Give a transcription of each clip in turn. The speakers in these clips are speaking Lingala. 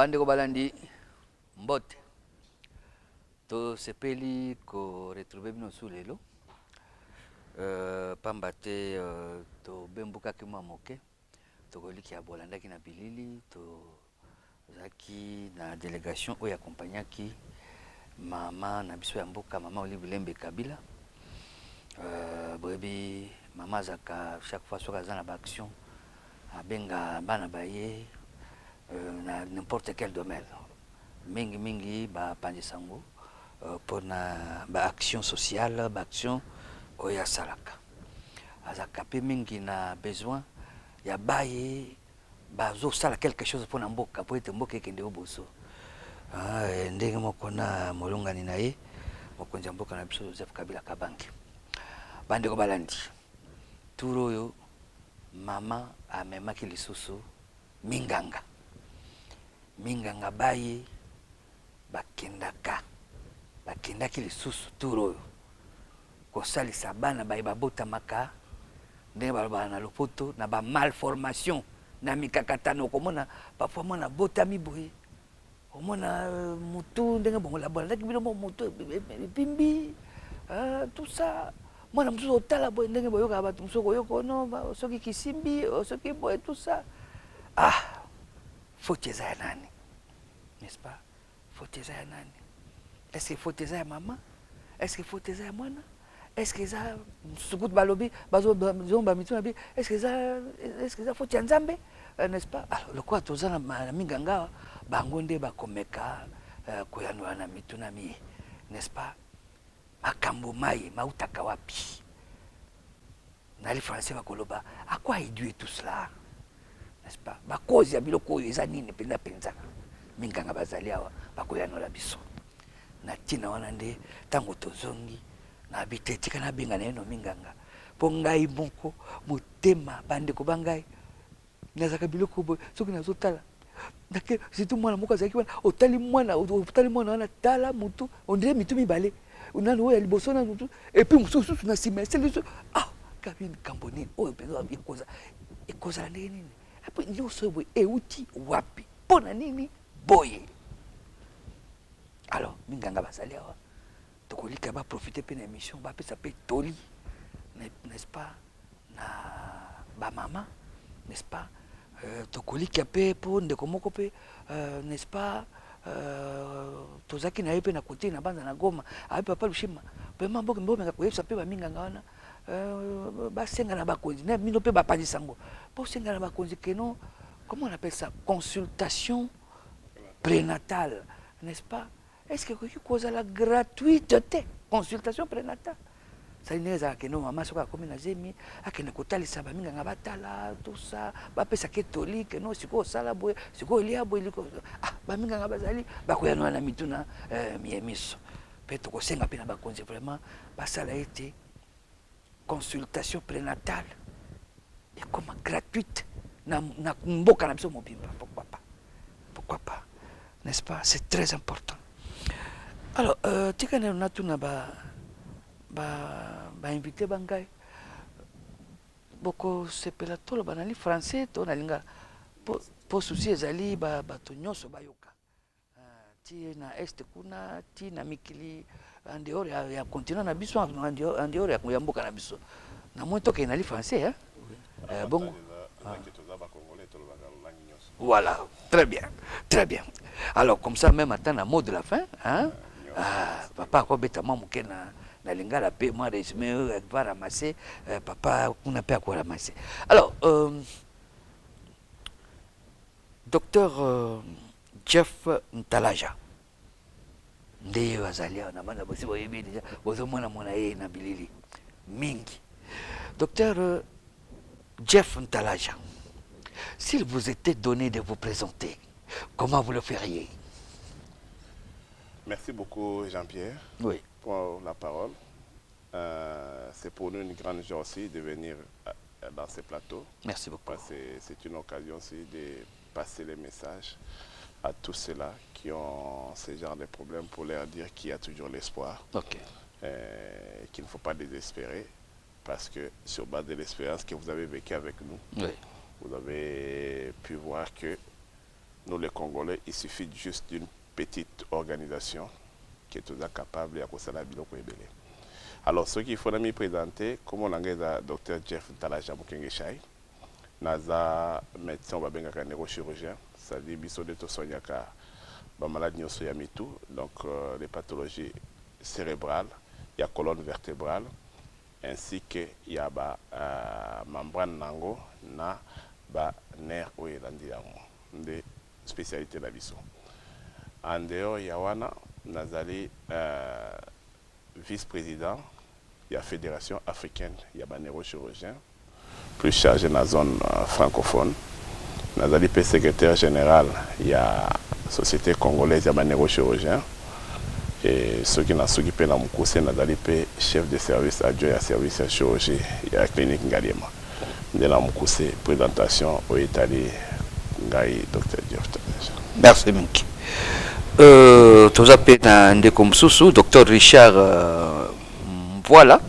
Bandeko balandi mbote to sepeli ko retrouver bino sous lelo pamba te to bembuka ki mwa moke to koliki ya bolandaki na bilili to zaki na délégation oyo accompagnaki mama na biso ya mboka mama Olive Lembe Kabila boyebi mama zaka chaque fois soka za na ba action abenga bana baye na n'importe quel domaine mingi ba pandisango pour na ba action sociale ba action oya salaka azaka pe mingi na besoin ya baye bazo sala quelque chose pour na mboka pour ete mboka ekende oboso ndenge moko na molongani na ye mokonzi ya mboka na biso Joseph Kabila Kabange bandeko balandi turo oyo mama amemaki lisusu minganga baye bakendaki lisusu turo oyo kosalisa bana baye babotamaka ndenge balobaka na lopoto na ba malformation na mikakatano komona parfois mwana botami boye omona mutu ndenge bongola bolandaki bino mutu epimbi tout ça mwana mosusu otala boye ndenge boyokaka bato mosusu koyoka no soki kisimbi soki boye tout ça faute eza ya nani, n'est-ce pas? Faute eza ya nani? Est-ce que faute eza ya mama? Est-ce que faute eza ya mwana? Est-ce que eza sukutu balobi bazomba mitu na bi? Est-ce que eza faute ya nzambe? N'est-ce pas? Alors lokola toza na minganga bango nde bakomeka koyanola na mitu na mi, n'est-ce pas? Makambo mai mautaka wapi? Na les Français bakoloba à quoi il due tout cela? N'est-ce pas? Ba cause ya biloko oyo eza nini penza minganga bazali awa bakoyanola biso na tina wana nde tango tozongi na bitetika na benga na eno minganga po ngai moko motema bandeko bangai nazaka biloko boy soki nazotala ndake surtout mwana moko azaki wana otali mwana wana tala mutu ondire mitu mibale unani oyo ya liboso na mutu et puis mususu na sima c'est kabini kamboni oyo penza ekozala ndenge nini apo nyonso boye euti wapi mpona nini boye. Alors minganga bazali awa tokolika baprofite mpe na émission bapesa mpe toli, n'est-ce pas, na bamama, n'est-ce pas, tokolika mpe mpo ndeko moko mpe n'est-ce pas, tozaki na ye mpe na kote na banza na Goma aye papa Lushima vraiment mboka koyebisa mpe baminganga wana basenga na bakonzi na mino mpe bapandisango mpo senga na bakonzi keno comment on appelle ça, consultation prénatale, n'est-ce pas? Est-ce que koki kozala gratuité consultation prénatale ça ndenge ezalaka keno mama soki akomi na zemi akende kotalisa baminganga batala tout ça bapesaki etoli keno sikoyo osala boye sikoyo elia boye baminganga bazali bakoyanola na mitu na miemiso mpe tokosenga mpe na bakonzi vraiment basala ete consultation prénatale ekoma gratuite na mboka na biso mobimba. Pourquoi pas, n'est-ce pas? C'est très important. Alors tikane on a tout na ba invité bangai boko sepela tolo banali français to na linga po souci ezali bato nyonso bayoka ti na est kuna ti na mikili en dehors ya continent na biso en dehors ya mboka na biso na moi to ke na li français hein. Bon voilà, très bien. Alors comme ça même attend un mot de la fin hein. Papa ko beta mamu kena na lingala pe moi résumé va ramasser papa on a pas quoi ramasser. Alors docteur Jeff Ntalaja ndio azalia na bana bosi boyebi déjà bozo mwana ye na bilili mingi. Docteur Jeff Ntalaja, s'il vous était donné de vous présenter, comment vous le feriez? Merci beaucoup Jean-Pierre pour la parole. C'est pour nous une grande joie aussi de venir dans ce plateau. Merci beaucoup. C'est une occasion aussi de passer les messages à tous ceux-là qui ont ce genre de problèmes pour leur dire qu'il y a toujours l'espoir. Qu'il ne faut pas désespérer parce que sur base de l'expérience que vous avez vécue avec nous, vous avez pu voir que nous les Congolais, il suffit juste d'une petite organisation qui est toujours capable de faire la biloko ebele. Alors, ce qu'il faut me présenter, comme on a dit, Dr. Jeff Ntalaja Mukengeshai, naza médecin ou un neurochirurgien, c'est-à-dire biso de tosonyaka, maladie nyosuyamitu, donc les pathologies cérébrales, il y a colonne vertébrale, ainsi que il y a membrane nango na ba nerf ou des spécialités de la biso. En dehors, il y a wana nazali vice-président de la Fédération africaine, il y a un neurochirurgien, plus chargé dans la zone francophone. Nazali pe secrétaire général, il y a la Société congolaise, il y a un neurochirurgien. Et ceux qui n'ont pas dans mon cours, Nazali pe chef de service adjoint à service de chirurgie, il y a la clinique Ngaliema. De la mon cours, présentation au Italie, Ngai, Dr. Jeff Ntalaja. Merci, Minki. Tous appelés comme sous Dr. Richard, voilà.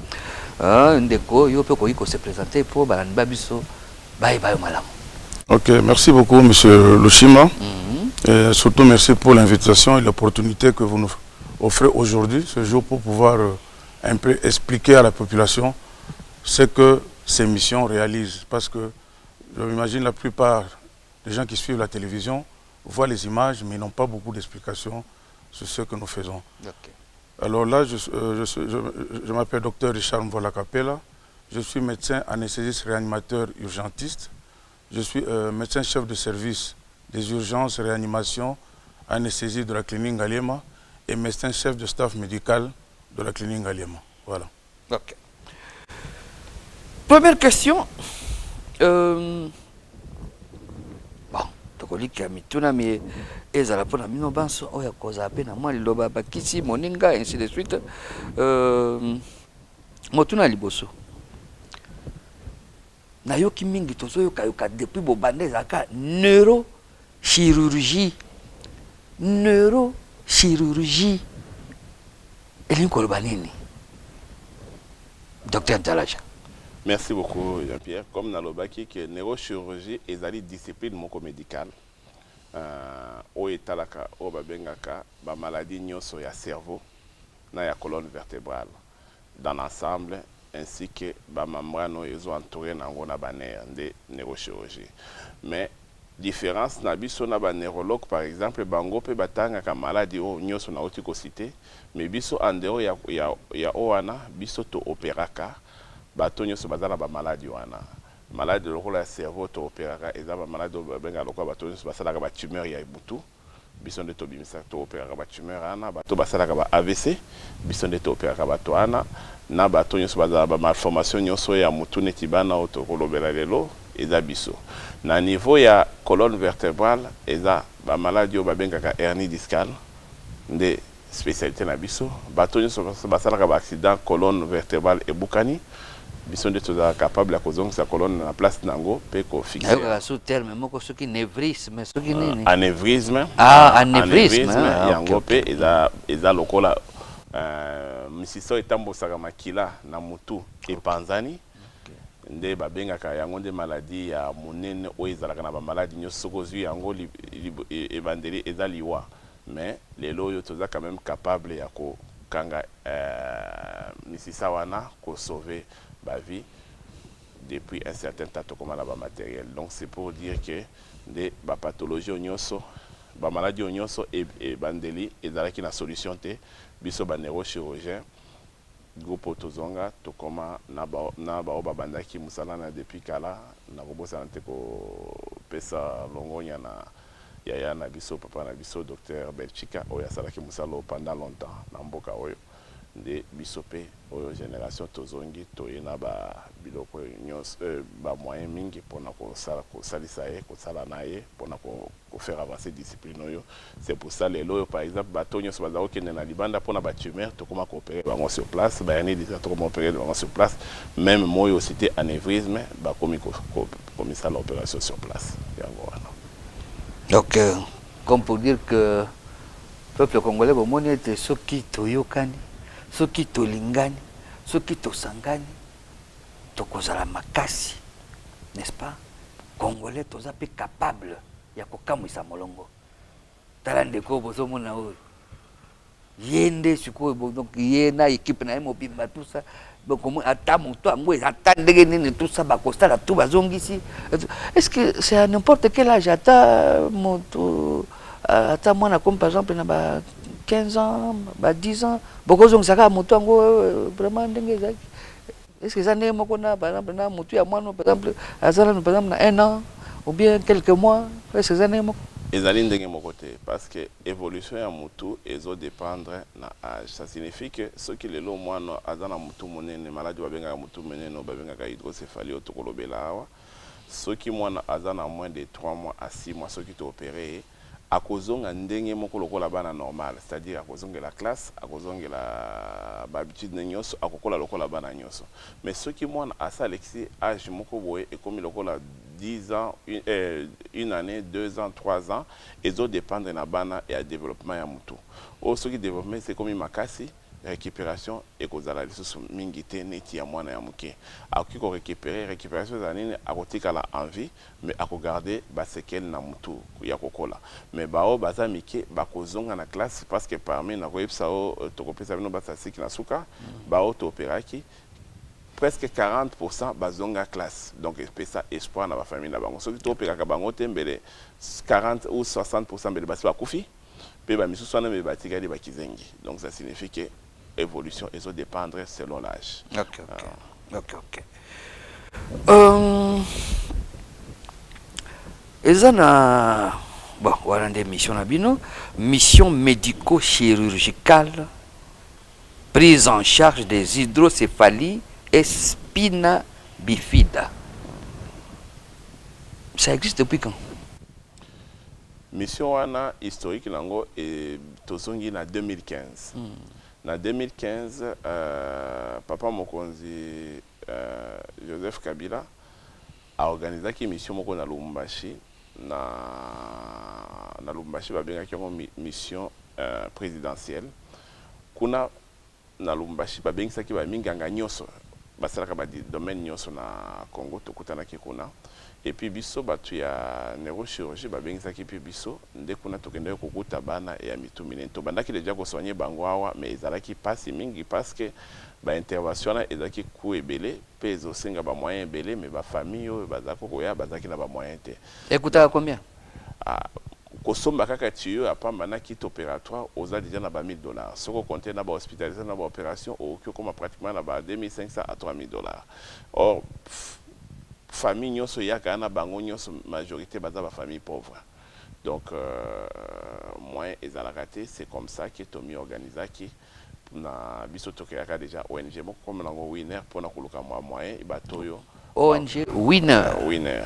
Ndeko, il peut se présenter pour Balanbabiso. Bye bye, madame. Ok, merci beaucoup, monsieur Lushima. Et surtout, merci pour l'invitation et l'opportunité que vous nous offrez aujourd'hui, ce jour, pour pouvoir un peu expliquer à la population ce que ces missions réalisent. Parce que je m'imagine la plupart des gens qui suivent la télévision voient les images, mais n'ont pas beaucoup d'explications sur ce que nous faisons. Okay. Alors là, je m'appelle Dr. Richard Mvola Kapela. Je suis médecin anesthésiste réanimateur urgentiste. Je suis médecin chef de service des urgences, réanimation, anesthésie de la clinique Ngaliema et médecin chef de staff médical de la clinique Ngaliema. Voilà. Ok. Première question. Bon, tokolika mituna mi ezala pona mino banso oya koza pe na mwa liloba bakisi moninga ainsi de suite. Motuna liboso. Na yoki mingi tozo yoka depuis bobande zaka neurochirurgie. Neurochirurgie. Elinko lobanini. Dr. Ntalaja. Merci beaucoup, Jean-Pierre. Comme dans le baki, que neurochirurgie est une discipline médicale. Au etalaka, au babengaka, ba maladie nyoso ya cerveau, na ya colonne vertébrale, dans l'ensemble, ainsi que ba membrane ils ont entouré na baner de neurochirurgie. Mais différence na biso na ba neurologue par exemple, bango pe batanga ka maladie o nyoso na otiko cité, mais biso andeo ya oana biso to opéraka. Batonyo so bazala ba maladie wana maladie lokola ya cerveau to opéraka eza ba maladie benga lokola batonyo so basala ka ba tumeur ya butu biso nde to bimisa to opéraka ba tumeur ana bato basala ka ba AVC biso nde to opéraka bato ana na batonyo so bazala ba malformation nyoso ya mutu neti bana oto kolobela lelo eza biso na niveau ya colonne vertébrale eza ba maladie o babenga ka hernie discale nde spécialité na biso batonyo so basala ka ba accident colonne vertébrale et bukani biso nde toza capable ya kozongisa colonne na place nango pe ko fixer sous terme moko soki névrisme soki nini anévrisme anévrisme yango pe eza lokola misiso etambosaka makila na mutu epanzani nde babengaka yango nde maladie ya monene oyo ezalaka na bamaladi nyonso soki ozwi yango ebandeli eza liwa mais lelo oyo toza quand même capable ya kokanga misisa wana kosauve ba vie depuis un certain temps comme la matériel. Donc c'est pour dire que des pathologies onyoso, ba maladie onyoso et bandeli et dans la solution te biso ba neurochirurgien groupe otozonga to koma na ba banda ki musala na depuis kala na kobosa nte ko pesa longonya na yaya na biso papa na biso docteur Belchika oya sala ki musalo pendant longtemps na mboka oyo de bisope oyo génération tozongi toyena ba biloko nyos ba moyen mingi pona ko sala ko salisa ye ko sala na ye pona ko faire avancer discipline oyo c'est pour ça les loyo par exemple ba tonyo so bazao kende na libanda pona ba tumeur to koma ko opérer bango sur place ba yani déjà to koma opérer bango sur place même moyo cité anévrisme ba komi ko ça l'opération sur place yango wana. Donc comme pour dire que peuple congolais bon moni était soki toyokani soki tolingani soki tosangani tokozala makasi n'est-ce pas congolais toza pe capable ya kokamwisa molongo tala ndeko bozomona oyo yende sikoyo donc yena équipe na mobimba tout ça donc ata moto yango ata ndenge nini tout ça bakosala tout bazongisi. Est-ce que c'est à n'importe quel âge ata moto ata mwana comme par exemple na ba 15 ans ba 10 ans bokozongisaka moto yango vraiment ndenge ezaki? Est-ce que ça n'est pas qu'on a par exemple na moto ya mwana par exemple azala par exemple na 1 an ou bien quelques mois? Est-ce que ça n'est pas ezali ndenge moko te parce que évolution ya mutu ezodépendre na âge. Ça signifie que soki lelo mwana aza na mutu monene maladi babengaka mutu monene babengaka hydrocéphalie otokolobela awa, soki mwana aza na moins de 3 mois à 6 mois soki toopéré akozonga ndenge moko lokola bana normal, c'est-à-dire akozongela classe, akozongela habitude nyonso, akokola lokola bana nyonso. Mais soki mwana asalexi âge moko boye ekomi lokola 10 ans, une année, 2 ans, 3 ans, et ça dépend de la bana et à développement ya mutu. Au ce qui développement c'est comme makasi, récupération et kozala lisoso mingite neti ya mwana ya muke. Akoki ko récupération zanine akotika la envie mais akogarder ba séquelles na mutu ya kokola. Mais bao baza mike bakozonga na classe parce que parmi na koyepsa o tokopesa bino basa siki na suka, bao to opéraki presque 40% bazonga classe. Donc ça espoir dans la famille na bango. Soki to peka bango tembele 40 ou 60% mbele basi bakufi pe ba misu swana me batikali bakizengi. Donc ça signifie que évolution et ça dépendre selon l'âge. OK. Ezana bon, voilà des missions na bino, mission médico-chirurgicale, prise en charge des hydrocéphalies et spina bifida. Ça existe depuis quand? Mission wana historique nango et tozongi na 2015. Na 2015 papa mokonzi Joseph Kabila a organisé une mission moko na Lubumbashi na Lubumbashi babengaki yango mission présidentielle. Kuna na Lubumbashi babengisaki ba minganga nyonso basalaka ba domaine nyonso na Congo tokutanaki kuna. Et puis biso batu ya neurochirurgie babengisaki puis biso nde kuna tokendeki kokuta bana ya mitu minene tobandaki deja kosoigner bango awa mais ezalaki pasi mingi parce que ba intervention na ezalaki ku ebele pe ezosenga ba moyen ebele mais ba famille oyo bazako koya bazaki na ba moyen te. Ekutaka combien? Kosomba kaka tuyo apamba na kit opératoire oza déjà na ba $1000. Soko compter na ba hospitalisation na ba opération okyo koma pratiquement na ba $2500 à $3000. Or famille nyonso yaka na bango nyonso majorité baza ba famille pauvre. Donc moyen ezalaka te, c'est comme ça que tomi organisaki na biso tokeyaka déjà ONG moko comme nango Winner pona koluka moyen ibatoyo ONG Winner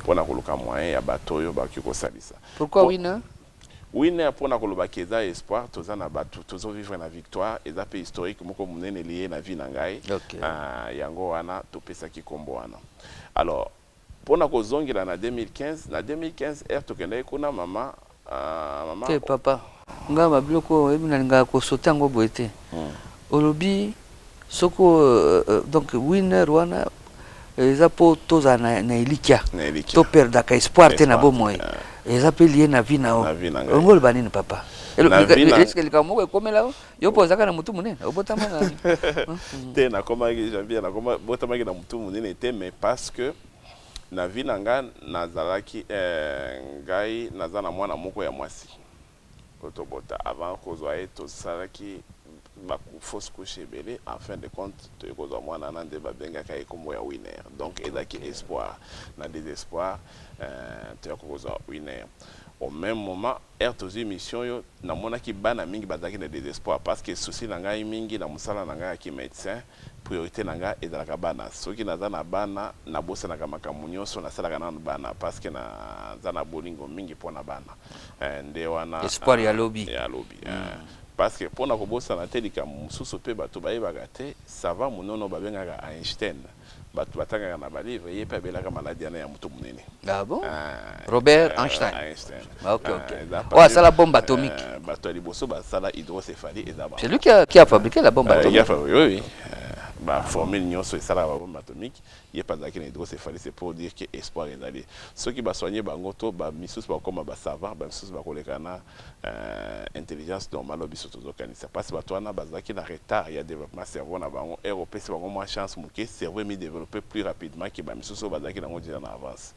pona koluka moyen ya batoyo baki kosalisa. Pourquoi Winner? Winner pona koluba keza espoir toza na batu tozo vivre na victoire eza pe historique moko munene lié na vie na ngai. Yango wana topesaki kombo wana. Alors pona kozongela na 2015 tokendaki kuna mama te papa nga mabiloko ebina nga ko sauter ngo boete olobi soko donc Winner wana eza po toza na elikia to perdre ka espoir te na bomoi eza pe lié na vie na ngol banini papa est-ce que le kamo ko komela yo pozaka na mutu munene obotama na te na koma janvier na koma botama na mutu munene te mais parce que na vie nanga nazalaki ngai nazana mwana moko ya mwasi kotobota avant kozwa eto salaki ba fausse couche belé en fin de compte to kozwa mwana nande babengaka ekombo ya Winner. Donc ezaki espoir na désespoir to kozwa Winner. Au même moment tozi mission yo na monaki bana mingi bazaki na désespoir parce que souci na ngai mingi na musala na ngai ki médecin priorité na ngai ezalaka bana soki naza na bana na bosa na makambo nyonso na salaka na bana parce que na zana bolingo mingi pona bana nde wana espoir ya lobby parce que pona kobosa na telika mususu pe bato bayebaka te ça va munono babengaka Einstein bato batangaka na balivre ye pe belaka maladie na ya mutu munene. Ah bon? Robert Einstein. OK. Ouais, ça la bombe atomique. Bato liboso ba sala hydrocéphalie et d'abord. C'est lui qui a fabriqué la bombe atomique. Oui. formule nyonso esala ba bombe atomique il pas dans hydrocéphalie c'est pour dire que espoir est allé ceux qui va soigner bango to ba misusu ba comme ba savant ba misusu ba koleka na intelligence normale biso to zokanisa parce que batwana bazaki na retard il y a développement cerveau na bango européen c'est bango moins chance muke cerveau mi développer plus rapidement que ba misusu bazaki na ngodi na avance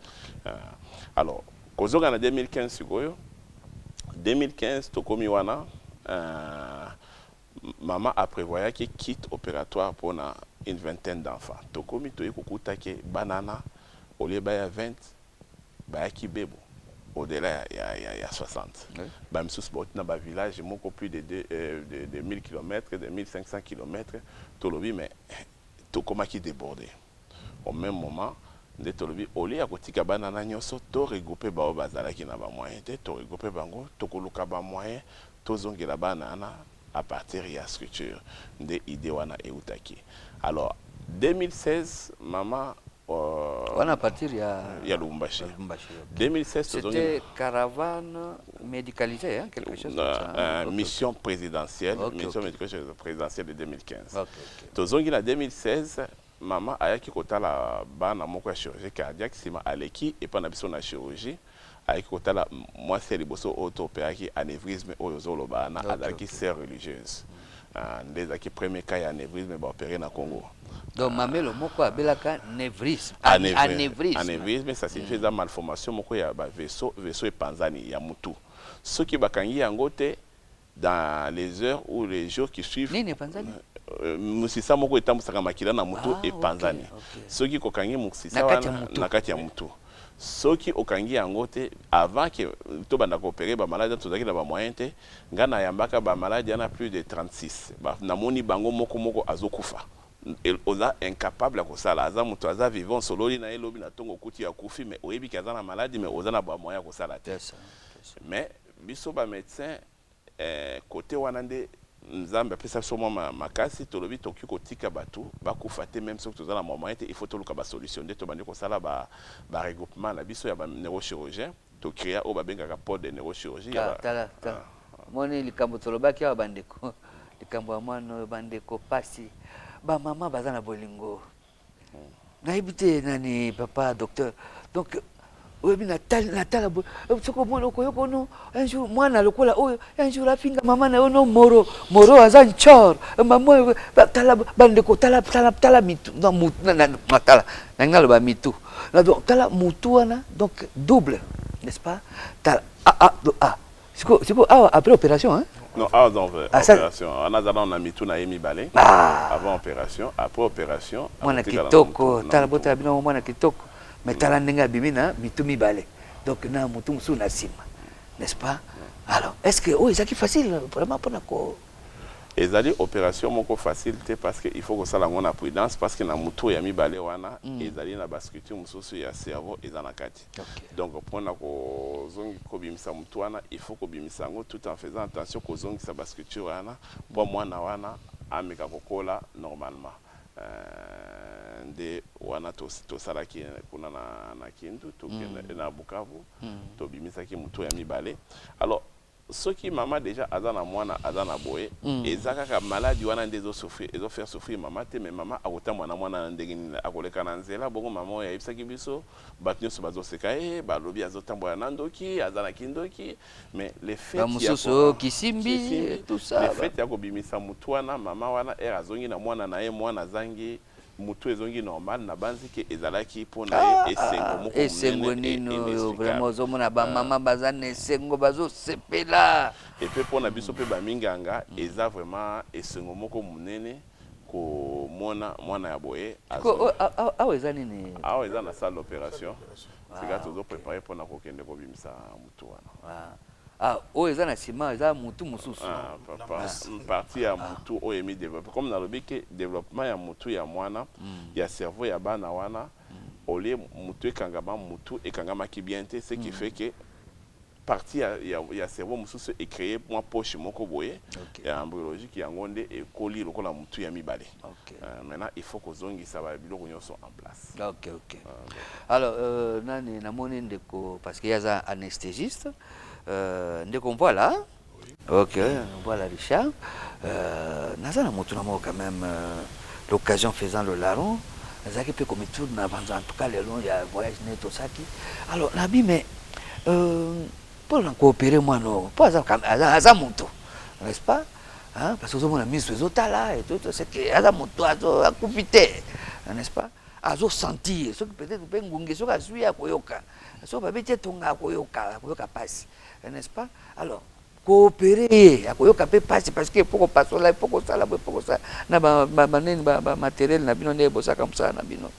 alors kozoka na 2015 sikoyo 2015 tokomi wana maman a prévoyé qu'il quitte opératoire pour une vingtaine d'enfants. Tokomi toye kukuta ke banana au lieu baya 20 baya ki bebo au-delà il y a 60. Ba msus bot na ba village moko plus de 1000 km, de 1500 km tolobi mais tokoma ki débordé. Au même moment de tolobi au lieu akotika banana nyonso to regrouper ba bazala ki na ba moyen te to regrouper bango tokoluka ba moyen tozongela banana à partir de la structure de Idewana et Utaki. Alors, 2016, maman... on a partir il y a Lumbashi. 2016, c'était caravane médicalisée, hein, quelque chose comme ça. Mission présidentielle, mission présidentielle de 2015. Tozongi na 2016, maman a yaki kota la bana moko ya chirurgie cardiaque, sima aleki et pas na biso na chirurgie. Avec kotala moi c'est liboso auto-opéré anévrisme oyozolo bana azaki sœur religieuse les aki premier cas anévrisme ba opéré na Congo donc mamelo moko abelaka anévrisme anévrisme ça signifie la malformation moko ya ba vaisseau epanzani ya mutu soki bakangi yango te dans les heures ou les jours qui suivent nini epanzani musisa moko etambusaka makila na mutu epanzani soki kokangi musisa na kati ya mutu soki okangi yango te avant que to banda ko opérer ba malade tozaki na ba moyen te ngana yambaka ba malade yana plus de 36 ba namoni bango moko azokufa oza incapable ko sala aza mutu aza vivant sololi na elobi na tongo kuti ya kufi mais oyebi kaza na maladie mais oza na ba moyen ko sala te mais biso ba médecin côté wana nde nzambe apesa so mwa makasi tolobi toki kotika batu bakufa te même soki toza na moyen te il faut toluka ba solution nde tobandi kosala ba regroupement na biso ya ba neurochirurgien to créer o babengaka pôle de neurochirurgie tala moni likambo tolobaki ya bandeko likambo ya mwana bandeko pasi ba mama baza na bolingo nayebi te nani papa docteur donc oui, Natala, un jour, moi, un jour, la finga, maman, non, Moro, Azan Chor, maman, tala, mitu, non, tala, n'angala, mitu. Tala, mutuana, donc, double, n'est-ce pas? Tala, c'est quoi, après opération, hein? Non, avant opération. On a mis tout na emi balé. Avant opération, après opération. Moi, na kitoko, tala, bota, bino, moi, na kitoko. Mais tala nenga bimina mitumi balé donc na mutu musu na sima n'est-ce pas alors est-ce que oh c'est facile vraiment pour nako ezali opération moko facile parce que il faut que ça la ngona prudence parce que na mutu ya mi balé wana ezali na basculture mususu ya cerveau ezana kati donc pour nako zongi ko bimisa mutu wana il faut ko bimisa ngo tout en faisant attention ko zongi sa basculture wana pour mwana wana ameka kokola normalement de wana to salaki kuna na Kindu to na Bukavu to bimisaki mutu ya mibale alors soki mama déjà azana mwana azana boye ezaka ka maladie wana ndezo souffrir ezo faire souffrir mama te mais mama akota mwana ndengini akoleka na nzela bongo mama ya ibisaki biso batnyo so bazo seka balobi azotambola na ndoki azana kindoki mais les fêtes ya kisimbi tout ça les fêtes ya ko bimisa mutu wana mama wana azongi na mwana na ye mwana zangi mutu ezongi normal na banzike ezalaki pona esengo moko esengo nino vraiment zomona ba mama bazana esengo bazo sepela et puis pona biso pe ba minganga eza vraiment esengo moko munene ko mwana ya boye awo eza nini awo eza na salle d'opération sika tozo préparer pona ko kende ko bimisa mutu wana eza na sima eza mutu mususu partie ya mutu oyo emi développé comme nalobi ke développement ya mutu ya mwana ya cerveau ya bana wana olie mutu ekangama mutu ekangamaki bien te ce qui fait que partie ya cerveau mususu est créé moi poche moko boye ya embryologique yango nde ekoli lokola mutu ya mibale maintenant il faut kozongisa ba biloko nyonso en place alors nani namoni ndeko parce que yaza anesthésiste ndeko voilà ok voilà Richard nazana mutu na moko quand même l'occasion faisant le larron, Zaki peut comme tout en tout cas les longs, il y a voyage tout ça qui. Alors, Nabi, mais pour en coopérer, moi, non, pas à moto, n'est-ce pas? Hein? Parce que nous avons mis les autres là et tout, c'est que à moto, à coupiter, n'est-ce pas? À sentir, ce que peut-être vous pouvez ce que suit à Koyoka, ce que peut être ton à Koyoka passe, n'est-ce pas? Alors, coopérer, à Koyoka peut passer parce que pour passer là, pour ça, là, pour ça, na matériel, na bino ne bossa comme ça, na bino.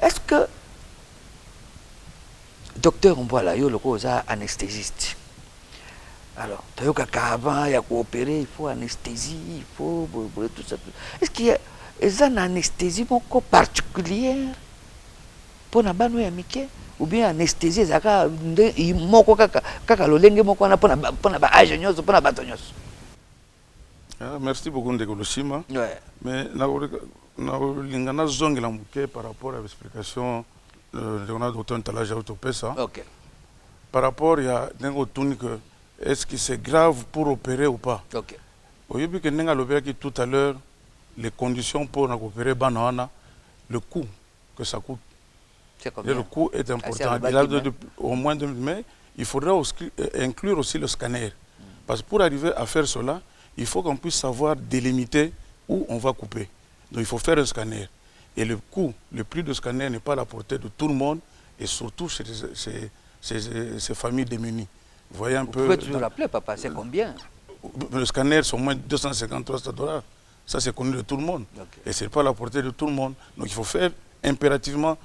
Est-ce que docteur on voit là, yo le cause anesthésiste. Alors, avant, il y a coopéré, il faut anesthésie, il faut tout ça. Est-ce qu'il y a une anesthésie particulière pour na bano ya mike ou bien anesthésie zaka moko kaka lolenge moko na pona ba age nyoso pona bato nyoso. Merci beaucoup Ndeko Lushima. Ouais. Mais na lingana zongela muke par rapport à l'explication de docteur Ntalaja Autopesa. OK. Par rapport il y a Ndeko Tuni que est-ce que c'est grave pour opérer ou pas? OK. Au début que Ndeko Lobeki tout à l'heure les conditions pour opérer banana, le coût que ça coûte. Et le coût est important. Il a au moins mais il faudra aussi inclure aussi le scanner. Parce que pour arriver à faire cela, il faut qu'on puisse savoir délimiter où on va couper. Donc il faut faire un scanner. Et le coût, le prix du scanner n'est pas à la portée de tout le monde et surtout chez ces familles démunies. Vous voyez un peu. Vous pouvez toujours rappeler, papa, c'est combien? Le scanner, c'est au moins 250-300 $. Ça, c'est connu de tout le monde. Okay. Et ce n'est pas à la portée de tout le monde. Donc il faut faire impérativement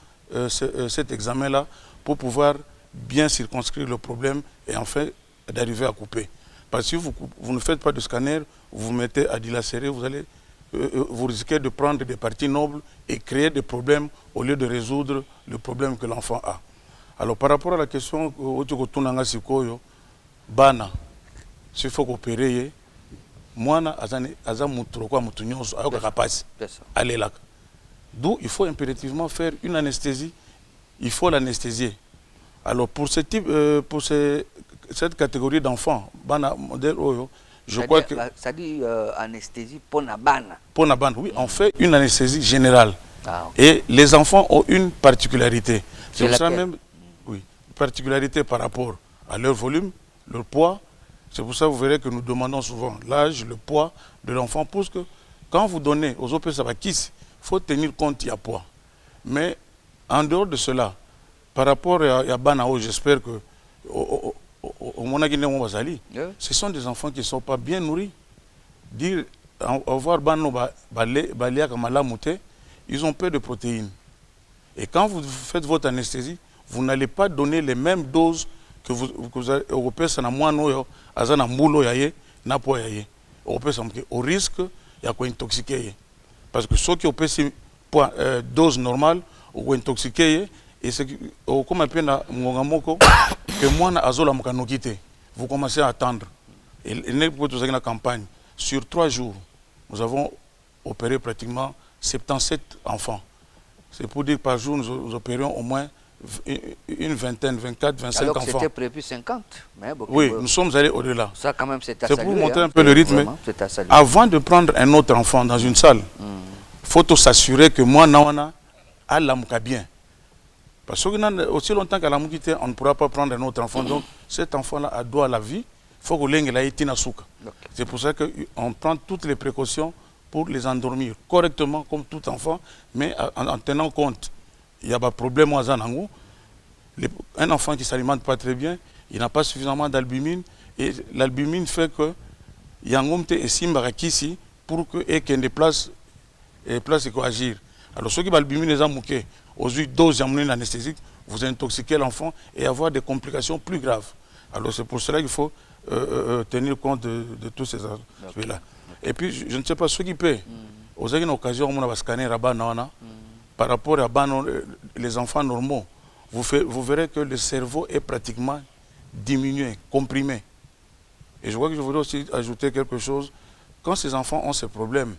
cet examen-là pour pouvoir bien circonscrire le problème et enfin d'arriver à couper. Parce que si vous ne faites pas de scanner, vous vous mettez à dilacérer, vous risquez de prendre des parties nobles et créer des problèmes au lieu de résoudre le problème que l'enfant a. Alors par rapport à la question, Bana, s'il faut coopérer, moi, d'où il faut impérativement faire une anesthésie, il faut l'anesthésier. Alors pour ce type, cette catégorie d'enfants, je crois que... Ça dit anesthésie pour la bana. Pour la bana, oui, on fait une anesthésie générale. Ah, okay. Et les enfants ont une particularité. C'est ça même, oui, particularité par rapport à leur volume, leur poids. C'est pour ça que vous verrez que nous demandons souvent l'âge, le poids de l'enfant, parce que quand vous donnez aux OPSABAKIS, il faut tenir compte du poids. Mais en dehors de cela, par rapport à Banao, j'espère que au Monaguiné Wazali, ce sont des enfants qui ne sont pas bien nourris. Dire, avoir Banao Balia Kamala Mouté, ils ont peu de protéines. Et quand vous faites votre anesthésie, vous n'allez pas donner les mêmes doses que vous avez au risque d'intoxiquer. Parce que ceux qui ont une dose normale, ou intoxiqué, et c'est comme un peu que moi, vous commencez à attendre. Et la campagne, sur 3 jours, nous avons opéré pratiquement 77 enfants. C'est pour dire que par jour, nous opérions au moins une vingtaine, 24, 25 alors enfants. Alors c'était prévu 50. Mais oui, nous sommes allés au-delà. Ça quand même c'est à saluer. C'est pour montrer un peu le rythme. Avant de prendre un autre enfant dans une salle, il faut s'assurer que moi, Nawana, a l'amouka bien. Parce que aussi longtemps qu'à l'amouka, on ne pourra pas prendre un autre enfant. Donc cet enfant-là a droit à la vie. Il faut que l'engue ait été souka. C'est pour ça qu'on prend toutes les précautions pour les endormir correctement comme tout enfant, mais en tenant compte. Il y a un problème aux anangos. Un enfant qui ne s'alimente pas très bien, il n'a pas suffisamment d'albumine. Et l'albumine fait que Yangomte et Simbarakisi pour qu'il y ait des places qui agir. Alors ceux qui ont l'albumine, les amouqués, aux doses anesthésiques, vous intoxiquez l'enfant et avoir des complications plus graves. Alors c'est pour cela qu'il faut tenir compte de tous ces aspects-là. Et puis je ne sais pas, ceux qui paient, aux occasions, on va scanner par rapport à les enfants normaux, vous verrez que le cerveau est pratiquement diminué, comprimé. Et je crois que je voudrais aussi ajouter quelque chose. Quand ces enfants ont ces problèmes,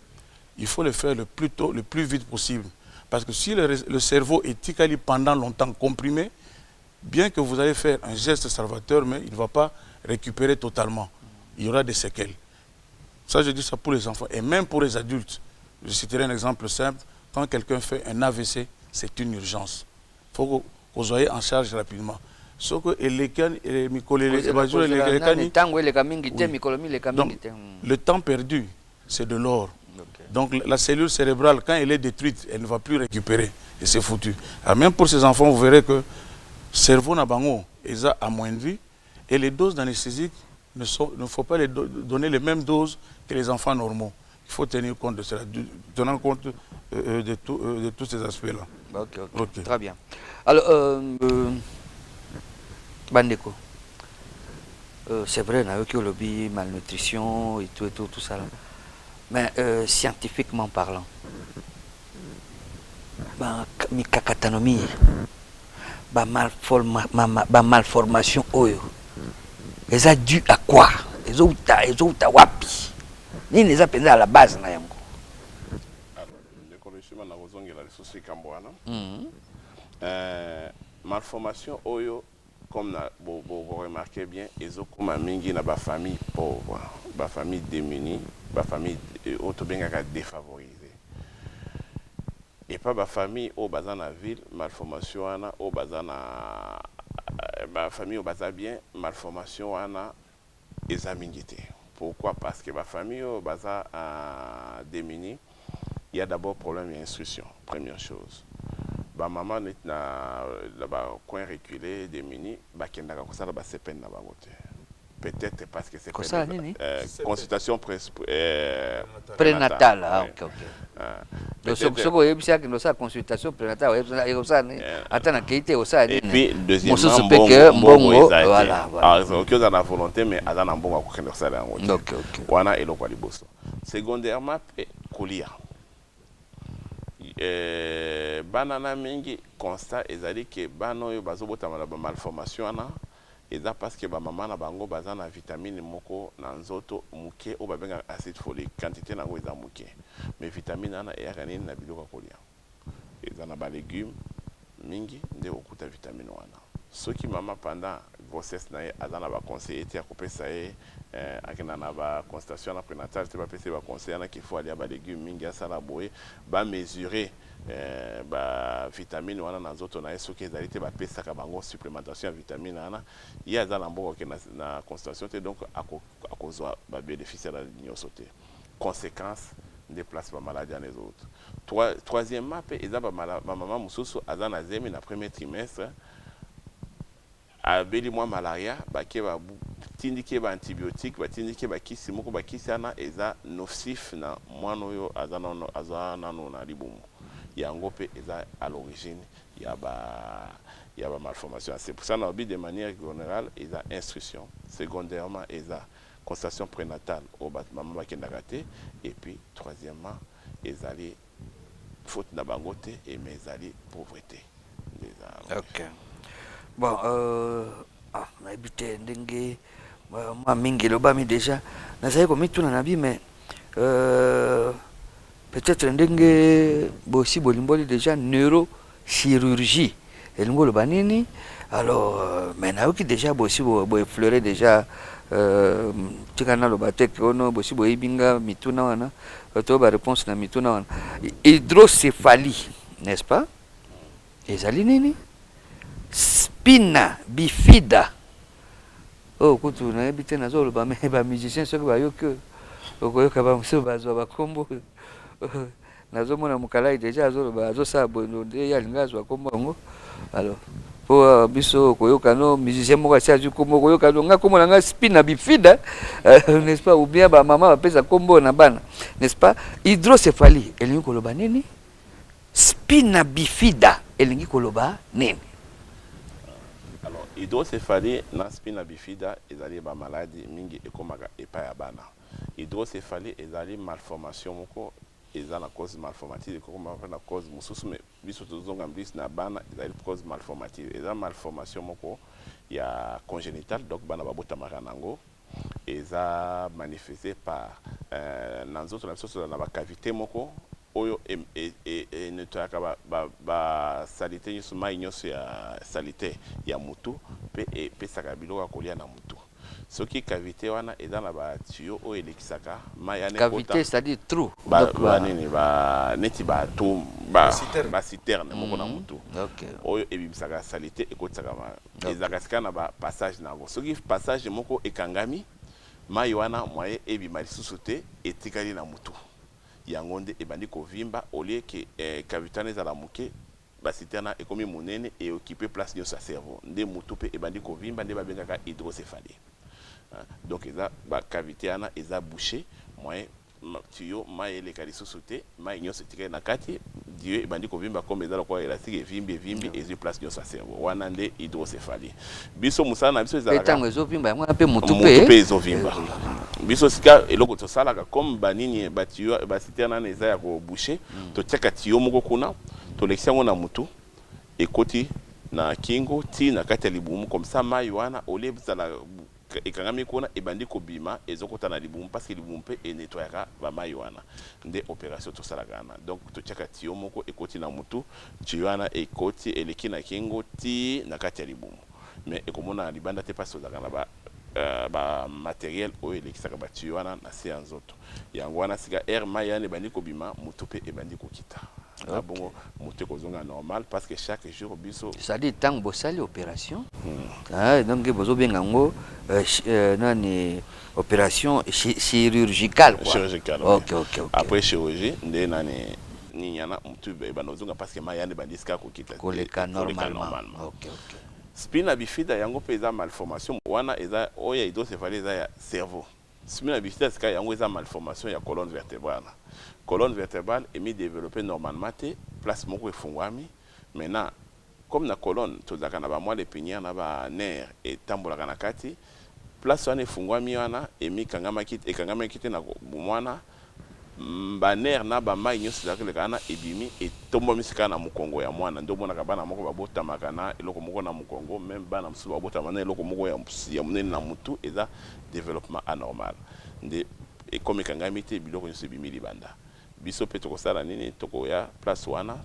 il faut les faire le plus vite possible. Parce que si le cerveau est ticali pendant longtemps comprimé, bien que vous allez faire un geste salvateur, mais il ne va pas récupérer totalement. Il y aura des séquelles. Ça, je dis ça pour les enfants. Et même pour les adultes. Je citerai un exemple simple. Quand quelqu'un fait un AVC, c'est une urgence. Il faut que vous soyez en charge rapidement. Sauf que le temps perdu, c'est de l'or. Donc la cellule cérébrale, quand elle est détruite, elle ne va plus récupérer. Et c'est foutu. Alors même pour ces enfants, vous verrez que le cerveau n'a pas à moins de vie. Et les doses d'anesthésique, il ne faut pas les donner les mêmes doses que les enfants normaux. Il faut tenir compte de cela, tenant compte de tous ces aspects-là. Ok. Très bien. Alors, Bandeko, c'est vrai, on a eu que le lobby, malnutrition et tout ça. Là. Mais scientifiquement parlant, mikakatanomie, malformation, elles ont dû à quoi? Elles ont wapi? Ni les appels à la base. Malformation, comme vous remarquez bien, ils ont comme mingi na ba famille pauvre, ba famille démunie, ba famille défavorisée. Et pas ba famille au bazar na ville, malformation ana au bazar na ba famille au bazar bien, malformation ana examingité. Pourquoi? Parce que ba famille au bazar démunie, il y a d'abord problème d'instruction, première chose. Ba maman n'est na coin reculé démuni ba kendaka ko sala ba CPN na bango te. Peut-être parce que c'est consultation prénatale. Ah, ok. Donc ce que vous savez que c'est consultation prénatale, et puis deuxièmement voilà. Alors que dans la volonté mais à dans bon ko kendo sala yango. OK. Wana eloko liboso. Secondairement kolia. Banana mingi constat ezali que bano yo bazobota malformation ana eza parce que ba maman na bango bazana vitamine moko na nzoto muke o babenga acide folique quantité na ngo eza muke mais vitamine ana eyaka nini na biloko kolia eza na ba légumes mingi nde okuta vitamine wana soki mama pendant grossesse na ye azana ba conseiller te akopesa ye akena na ba constatation na prénatale te ba pese ba conseiller na qu'il faut aller ba légumes mingi asala boye ba mesurer ba vitamine wana na nzoto na ye soki ezali te ba pesa ka bango supplémentation ya vitamine ana ye azana mboko ke na constatation te donc akozwa ba bénéficiaire la nyonso te conséquence déplace ba maladie les autres. Troisièmement pe eza ba maman mususu azana zemi na premier trimestre abeli mwa malaria bake ba tindike ba antibiotique ba tindike ba kisi moko ba kisi ana eza nocif na mwana oyo azana no na libumu yango pe eza à l'origine ya ba malformation. C'est pour ça na obi de manière générale eza instruction, secondairement eza constatation prénatale au maman bakendaka te et puis troisièmement ezali faute na bango te et mais ezali pauvreté. OK. Bon, on a habité ndenge moi mingi lobami déjà nazali komituna na bi mais peut-être ndenge bosi bolimboli déjà neurochirurgie elingo loba nini alors mais nayoki déjà bosi bo effleurer déjà tikana loba te ono bosi boyibinga mituna wana to ba réponse na mituna wana hydrocéphalie n'est-ce pas ezali nini spina bifida kutu nayebi te nazoloba me bamusicien soki bayoki okoyoka bamosusu bazwa bakombo nazomona mokalai deja azosala bondo nde ye alingi azwa kombo yango alors mpo biso okoyoka no musicien moko asi azwi kombo okoyoka no nga kombo na nga spina bifida n'est-ce pas ou bien bamama bapesa kombo na bana n'est-ce pas hydrocéphalie elingi koloba nini spina bifida elingi koloba nini hydrocéphalie na spina bifida ezali ba maladie mingi ekomaka epai ya bana. Hydrocéphalie ezali malformation moko eza na cause malformative ekoma na cause mususu mais biso tozonga mbisi na bana ezali cause malformative eza malformation moko ya congénitale donc bana babotamaka nango eza manifesté par na nzoto na biso na ba cavité moko oyo nettoyaka ba salite nyonso mai nyonso ya salite ya mutu pe epesaka biloko ya kolia na mutu Ce qui cavité wana et dans la tuyau o elekisaka mayane cavité c'est-à-dire trou neti ba tout ba citerne moko na mutu oyo ebibisaka salité ekotisaka ma ezakasika na ba passage na ngo soki passage moko ekangami mai wana moye ebima lisusu te etikali na mutu yango nde ebandi kovimba olie ke cavité ezala moke ba citerne ekomi monene et occuper place nyonso ya cerveau nde mutu pe ebandi kovimba nde babengaka hydrocéphalie. Donc eza ba cavité ana eza bouché moyen tuyau mai les kaliso sauté mai nyonso tikali na kati dieu ebandi kovimba comme eza kwa élastique vimbi et place nyonso cerveau wana nde hydrocéphalie biso musana na biso eza etango ezovimba yango pe mutu pe ezovimba biso sika eloko tosalaka comme banini ba tuyau ba citerne na eza ya ko boucher to tiaka tuyau moko kuna to lekisa ngo na mutu ekoti na kingo ti na kati ya libumu comme ça mai wana ole bizala ekangami kuna ebandi kobima ezokota na libumu parce que libumu pe enetoyaka ba mai wana nde opération to salagana donc to tiaka tio moko ekoti na mutu tio wana ekoti eleki na kingo ti na kati ya libumu mais ekomona libanda te passe ozakana ba matériel oyo elekisaka ba tio wana na se ya nzoto yango wana sika air mai wana ebandi kobima mutu pe ebandi kokita. Okay. Bon, moto normal parce que chaque jour biso ça dit tant bosali opération donc bozo bengango nani opération chirurgicale quoi. Chirurgicale. OK. Après chirurgie ndé nani ni yana mutu banozonga parce que mayane bandiska kokita koleka normalement. OK. Spina bifida yango peza malformation wana eza oya hydrocéphalie eza ya cerveau. Spina bifida sika yango eza malformation ya colonne vertébrale. Colonne vertébrale est mis développée normalement place moko efungwami maintenant comme na colonne tozaka na ba moelle épinière na ba nerf et tambolaka na kati place wana efungwami wana emi kangama kiti na mwana ba nerf na ba mai nyonso zakeleka na ebimi et tombomi sika na mukongo ya mwana ndo mona kabana moko babotamaka na eloko moko na mukongo même bana musu babotama na eloko moko ya munene na mutu eza développement anormal nde et comme kangami te biloko nyonso ebimi libanda biso pe tokosala nini tokoya place wana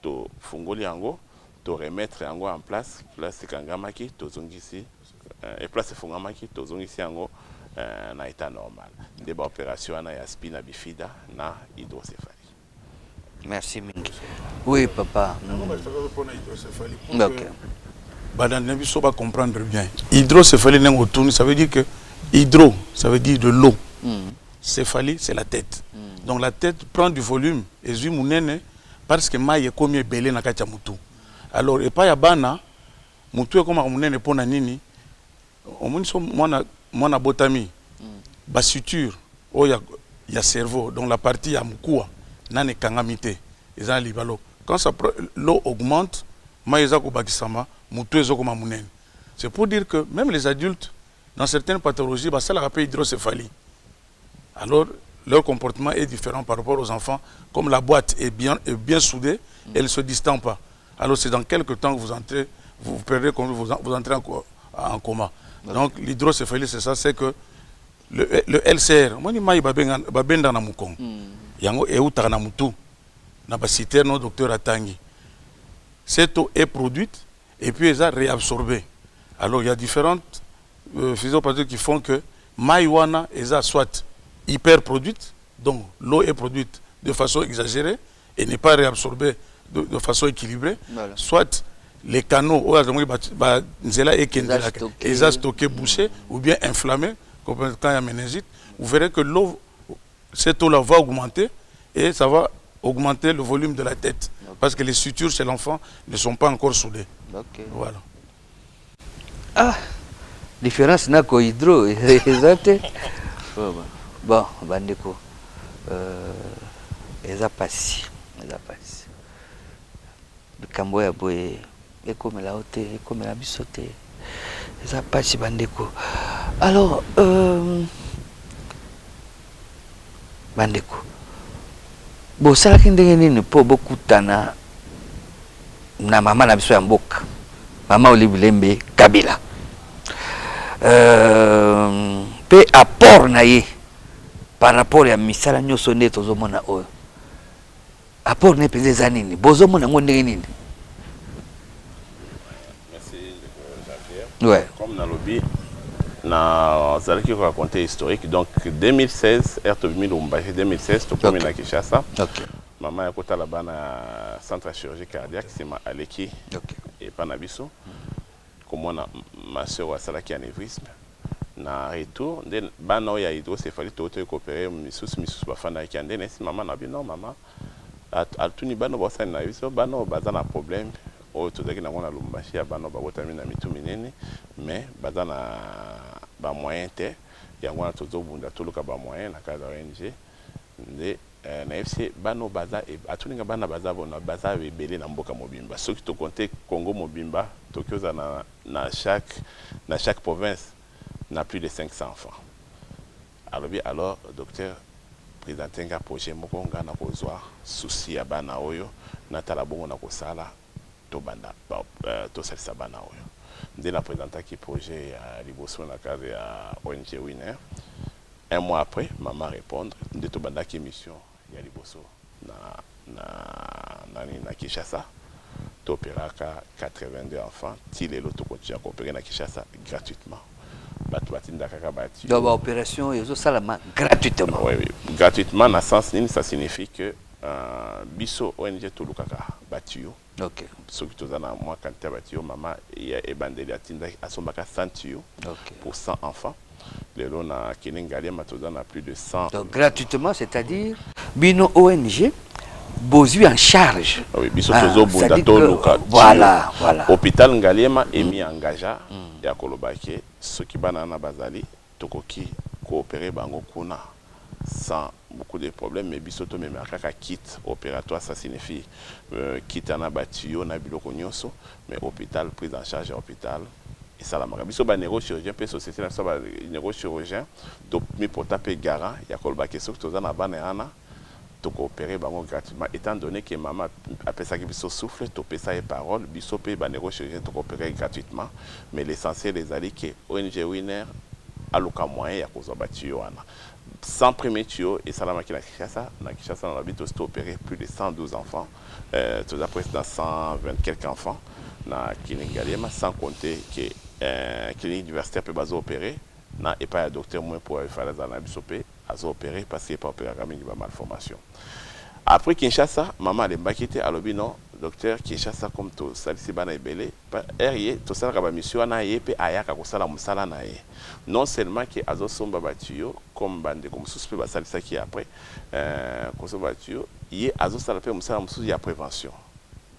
to fungoli yango to remettre yango en place kangamaki tozongisi et place fungamaki tozongisi yango na état normal nde ba opération wana ya spina bifida na hydrocéphalie. Merci mingi. Oui papa. OK. Badane biso ba comprendre bien. Hydrocéphalie nengo tourne ça veut dire que hydro ça veut dire de l'eau. Céphalie c'est la tête. Donc la tête prend du volume et zumunene parce que maille comme belé na kacha mutu. Alors et pas ya bana mutu comme munene pona nini omoni so mwana botami ba suture o ya cerveau donc la partie ya mukua nane kangamite ezali libalo quand ça l'eau augmente maille za ko bakisama mutu ezo comme munene. C'est pour dire que même les adultes dans certaines pathologies ça la rappelle hydrocéphalie. Alors leur comportement est différent par rapport aux enfants. Comme la boîte est bien soudée, elle ne se distend pas. Alors c'est dans quelques temps que vous perdez, vous entrez en coma. Donc l'hydrocéphalie, c'est ça, c'est que le LCR, moi je babenda na mukong. Yango euta na mutu. Na ba citer nos docteur Atangi. Cette eau est produite et puis elle est réabsorbée. Alors il y a différentes physiopathologies qui font que maïwana est soit hyper produite, donc l'eau est produite de façon exagérée et n'est pas réabsorbée de façon équilibrée, voilà. Soit les canaux est stocké, bouché ou bien inflammé, comme quand il y a méningite, vous verrez que l'eau, cette eau-là va augmenter et ça va augmenter le volume de la tête. Okay. Parce que les sutures chez l'enfant ne sont pas encore soudées. Okay. Voilà. Ah, différence n'a qu'au hydro, exact. Bon, bandeko, eza pasi. Bikambo ya boye, ekomela ote, ekomela bisote. Eza pasi bandeko. Alors, bandeko, bosalaki ndenge nini po bokutana na mama na biso ya mboka, mama Olivier Kabila. Pe apport na ye par rapport à misala nyoso nde tozomona oyo apport ne peze za nini bozomona ngo ndenge nini. Merci Jean-Pierre. Ouais. Comme dans lobby na zalaki ko raconter historique donc 2016 R2000 Lubumbashi 2016 to komi na Kinshasa. Maman ya kota là-bas na centre de chirurgie cardiaque c'est ma aleki et panabiso comme on a ma soeur a salaki anévrisme na retour den bana ya hydrocéphalie to coopérer misus bafana ki andene si maman na bi non maman atuni bana bo sana biso bana baza na problème o to daki na mona Lubumbashi ya bana ba botami na mitu minene mais baza na ba moyen te ya ngwana to zobunda to luka ba moyen na cadre ONG nde na FC bano baza atuninga bana baza bona baza ebele na mboka mobimba soki to compter Congo mobimba tokyoza na chaque province n'a plus de 500 enfants. Alors docteur présenté un projet moko nga na kozwa souci ya bana oyo na tala bongo na kosala to banda to salisa bana oyo nde na présenter qui projet ya liboso na cadre ya ONG Winner. Un mois après maman répondre nde to banda ki mission ya liboso na Kinshasa to opéraka 82 enfants ti lelo to continue à opérer na Kinshasa gratuitement. Donc l'opération est gratuitement. Oui, gratuitement, dans le sens ça signifie que biso ONG Tolukaka Batio. Ok. Ce qui est dans moi quand tu as Batio, maman et bandeli atinda asomaka 100 pour 100 enfants. Les lots na Keningalia matoza na plus de 100. Donc gratuitement, c'est-à-dire bino ONG bozu en charge. Oui, biso tozo bunda toluka. Voilà. Hôpital Ngaliema est mis engagé ya kolobake ceux qui banana bazali tokoki coopérer bango kuna sans beaucoup de problèmes mais bisoto même kaka kit opératoire ça signifie kit na batio na biloko nyonso mais hôpital prise en charge à hôpital et ça la biso ba neurochirurgien pe société na so ba neurochirurgien to mi portape garant ya kolobake ceux qui na bana ana to coopérer bango gratuitement étant donné que maman appelle ça que biso souffle to pesa et parole biso pe ba neurochirurgien to coopérer gratuitement mais l'essentiel les ali que ONG Winner a le moyen ya kozo batio wana sans premier tuyau et salama ki na Kinshasa on a vite aussi opéré plus de 112 enfants tout à presque dans 120 quelques enfants na Kiningaliema sans compter que clinique universitaire peut bazo opérer na et pas docteur moins pour faire la zanabisopé a opéré parce qu'il pas opéré comme une malformation. Après Kinshasa, maman elle m'a quitté à l'obi non docteur Kinshasa comme tout salisi bana ebele RIE to sala ka mission na yepe ayaka ko sala musala na ye non seulement que azo somba batio comme bande comme suspect ba salisa qui après ko somba batio ye azo sala pe musala musu ya prévention.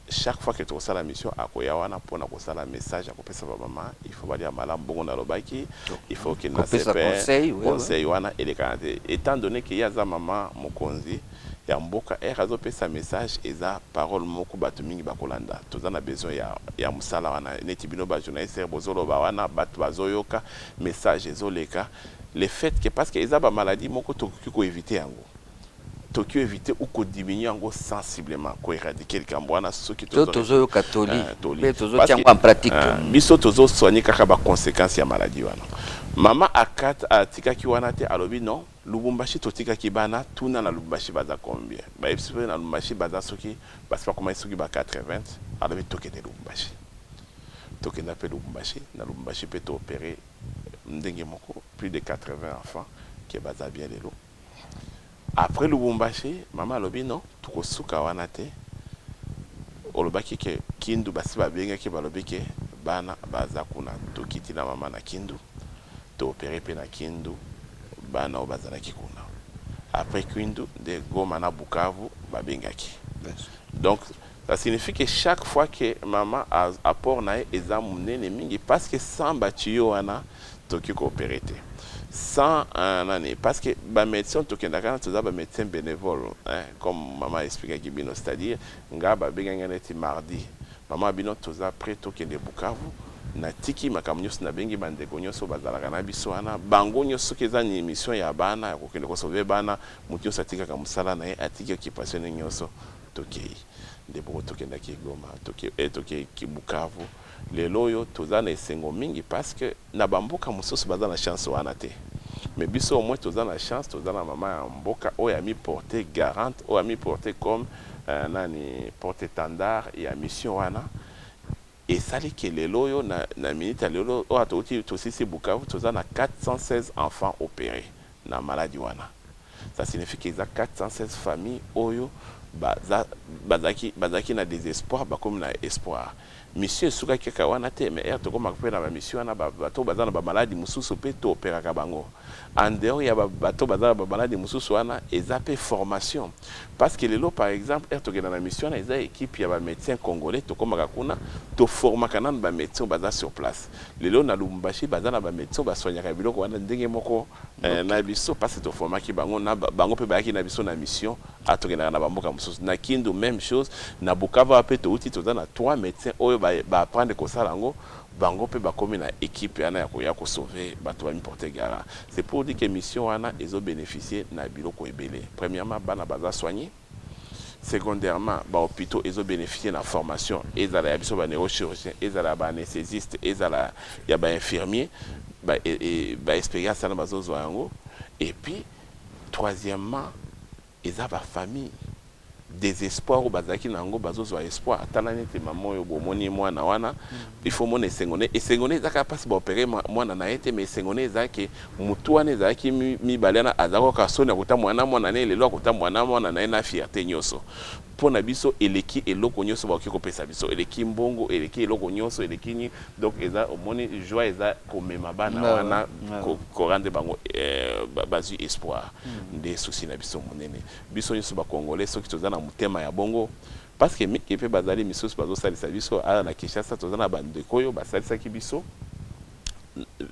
Chaque fois que tu as la mission à Koyawana pour nous la message à kopesa maman il faut dire malam bongo na lobaki il faut qu'il na conseil wana et les candidates étant donné qu'il y a za maman mokonzi ya mboka razo pesa message eza parole moko batu mingi bakolanda tozana besoin ya musala wana neti bino ba journaliste bozolo ba wana batu bazoyoka message ezoleka le fait que parce que eza ba maladie moko to ko éviter yango Tokyo éviter ou qu'on diminue sensiblement, qu'on éradiquer le Cambouana, ceux qui sont catholiques, en pratique. Biso tozo soigner kakaba conséquences ya maladie wana. Mama akat atika ki wana te alobi non, Lubumbashi totika ki bana tuna na Lubumbashi baza combien? Ba epsipe na Lubumbashi baza soki parce pas comment soki ba 80 alobi tokende Lubumbashi. Tokenda pe Lubumbashi, na Lubumbashi peut opérer ndenge moko plus de 80 enfants qui baza bien les lots. Après Lubumbashi, maman lobi non, tuko suka wana te. Olobaki ke Kindu basi babenga ke balobi ke bana baza kuna tokiti na mama na Kindu. To opérer pe na Kindu bana obazana ki kuna. Après Kindu de Goma na Bukavu babengaki. Donc ça signifie que chaque fois que maman apport na ezamune mingi parce que sans batio wana toki ko opérer te. Sans un année parce que ba médecin tokendaka toza ba médecin bénévole comme maman expliquait qui bino c'est-à-dire nga ba benganga neti mardi maman bino toza prêt tokende Bukavu na tiki makamnyos na bengi bandeko nyoso bazalaka na biso wana bango nyoso keza ni mission ya bana ya kokende ko sauver bana mutu satika ka musala na atiki occupation nyoso tokei ndebo tokenda ki Goma tokei ki Bukavu lelo yo toza na esengo mingi parce que na bamboka mususu baza na chance wana te mais biso au moins toza na chance toza na mama ya mboka oyo ami porter garante oyo ami porter comme nani porte étendard ya mission wana et ça les que les loyaux na minute à l'élo ou à tout aussi c'est Bukavu tout ça na 416 enfants opérés na maladie wana. Ça signifie qu'il y a 416 familles oyo bazaki na désespoir comme na espoir. Mission suka keka wana te mais to comme na ba mission na bato bazana ba maladie mususu pe to opéra ka bango. En dehors ya bato bazana ba maladie mususu wana ezape formation parce que lelo par exemple to ke na mission na eza équipe ya ba médecins congolais to comme kuna to forma kana ba médecins baza sur place. Lelo na Lubumbashi bazana ba médecins ba soigner ka biloko wana ndenge moko na biso parce que to forma ki bango na bango pe ba ki na biso na mission to ke na ba mboka mususu na Kindu même chose na Bukavu ape to uti to na 3 médecins oyo ba apprendre ko salango bango pe ba komi na équipe yana ya ko sauver bato ba importer gara. C'est pour dire que mission wana ezo bénéficier na biloko ebele. Premièrement bana baza soigner. Secondairement ba hôpitaux ezo bénéficier na formation ezala ya biso ba neurochirurgien ezala ba anesthésiste ezala ya ba infirmier ba expérience na bazo yango. Et puis troisièmement eza ba famille désespoir ou bazaki nango bazozo espoir talani te maman yo bomoni mwana wana il faut mona esengone ezaka passe ba opérer mwana na ete mais esengone ezaki mutu wana ezaki mi balana azako ka soni akuta mwana ne lelo akuta mwana na ena fierté nyoso pona biso eleki eloko nyoso ba ko pesa biso eleki mbongo eleki eloko nyoso eleki ni donc eza omoni joie eza komema bana wana ko rendre bango bazu espoir nde souci na biso monene biso nyoso ba congolais soki tozana mutema ya bongo parce que miki pe bazali misoso bazo salisa biso ala na Kinshasa tozana bandeko yo basalisa ki biso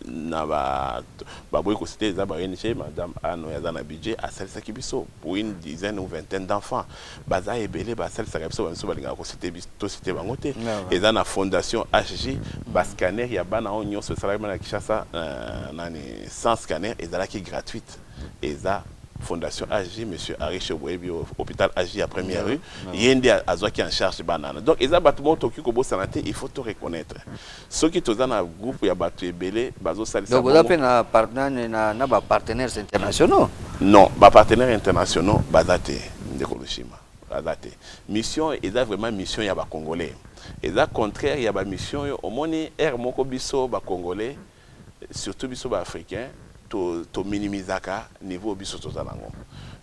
na ba boy ko cité za ba NG madame ano ya na budget a salisa ki biso pour une dizaine ou vingtaine d'enfants baza ebele ba salisa ka biso ba biso balinga ko cité biso to cité bango te eza na fondation HG ba scanner ya bana onyo so sala na Kinshasa nani sans scanner ezala ki gratuite eza Fondation AG, monsieur Ariche Boebi, hôpital AG à première rue, Yende Azoa qui en charge banane. Donc, ils ont bâtiment Tokyo Kobo Sanate, il faut te reconnaître. Ceux qui sont dans le groupe, il y a battu Belé, Bazo Salissa. Donc, vous avez un partenaires internationaux? Non, les partenaires internationaux, Bazate, Ndekoloshima. Bazate. Mission, ils ont vraiment mission, il y a des Congolais. Ils ont contraire, il y a des missions, au moins, Air Moko Bisso, les Congolais, surtout Bisso, les Africains. To minimizaka niveau biso tozalango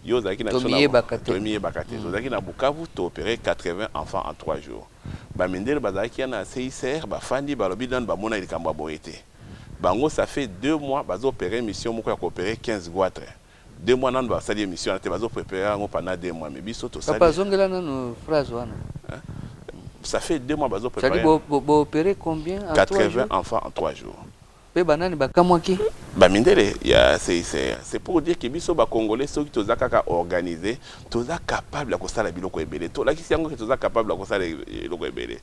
yo zaki na zaki na Bukavu to opérer 80 enfants en 3 jours ba mindele bazaki na CICR ba fandi ba lobi dan ba mona ilikamba boete bango ça fait 2 mois bazo opérer mission moko ya opérer 15 goitres 2 mois nan ba sali mission te bazo préparer ngo pendant 2 mois mais biso to sali papa zongela nanu phrase wana ça fait 2 mois bazo préparer ça dit bo opérer combien en 80 enfants en 3 jours. Mindele, c'est pour dire que biso ba congolais ceux qui toza kaka organisé toza capable ko sala biloko ebele to la kisi yango que toza capable ko sala biloko ebele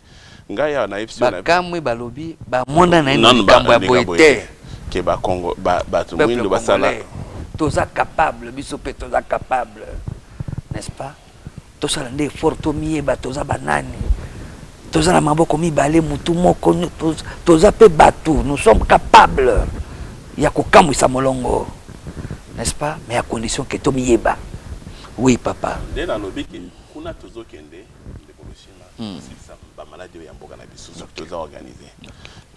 ngaya na efsi na kamwe balobi ba monda na ngambo ya boite ke ba Congo ba to mwindo ba sala toza capable biso pe toza capable n'est-ce pas to sala nde forto mieba toza banani toza na maboko mibale mutu moko toza pe batu nous sommes capables ya kokamwisa molongo n'est-ce pas mais à condition que to miyeba oui papa nde na lobi ke kuna tozo kende de koloshima ça ba maladie ya mboka na biso so toza organiser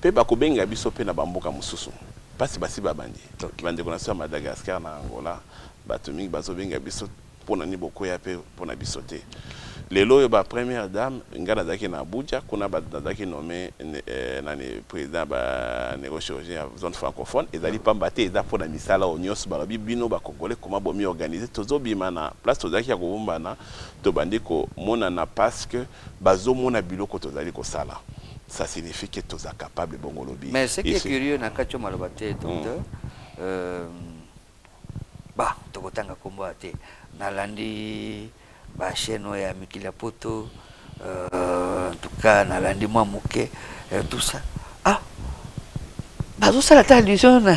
pe ba ko benga biso pe na bamboka mususu pasi basi babandi bande kona so Madagascar na Angola batu mingi bazo benga biso pona ni boko ya pe pona biso te lelo yo ba première dame ngana zaki na Abuja kuna ba zaki nommé nani président ba neurochirurgien zone francophone ezali pamba te eza pona misala onyos ba bino ba congolais comment bomi organiser tozo bima na place tozaki ya kobomba na to bandi ko mona na parce que bazo mona biloko tozali ko sala ça signifie que toza capable bongo lobi mais ce qui est curieux na kacho malobate docteur ba tokotanga kombo ate nalandi ba chaîne ya Mikila Poto en tout cas nalandi mwa muke tout ça bazo sala allusion na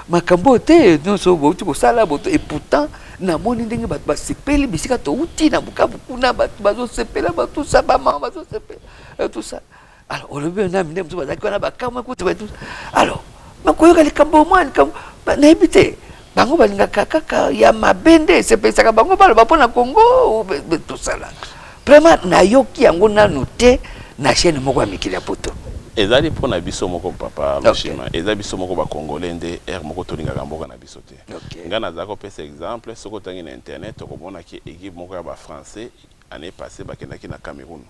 makambo te non so botu ko sala boto et pourtant na moni ndenge ba sepeli bisika to uti na Bukavu kuna bazo sepela ba tout ça ba mama bazo sepela tout ça alors on le veut na mine mtu bazaki wana ba kama ko tout alors makoyoka likambo mwana kam na ibite bango balingaka kaka ya mabende sepesaka bango baloba mpona Congo tout ça là vraiment nayoki yango nanu te na chaîne moko mikili ya poto. Ezali pour na biso moko papa Loshima. Ezali biso moko ba congolais nde air moko tolinga mboka na biso te. Ngana zako pesa exemple soko tangi na internet okomona ki équipe moko ya ba français année passée ba kendaki na Cameroun.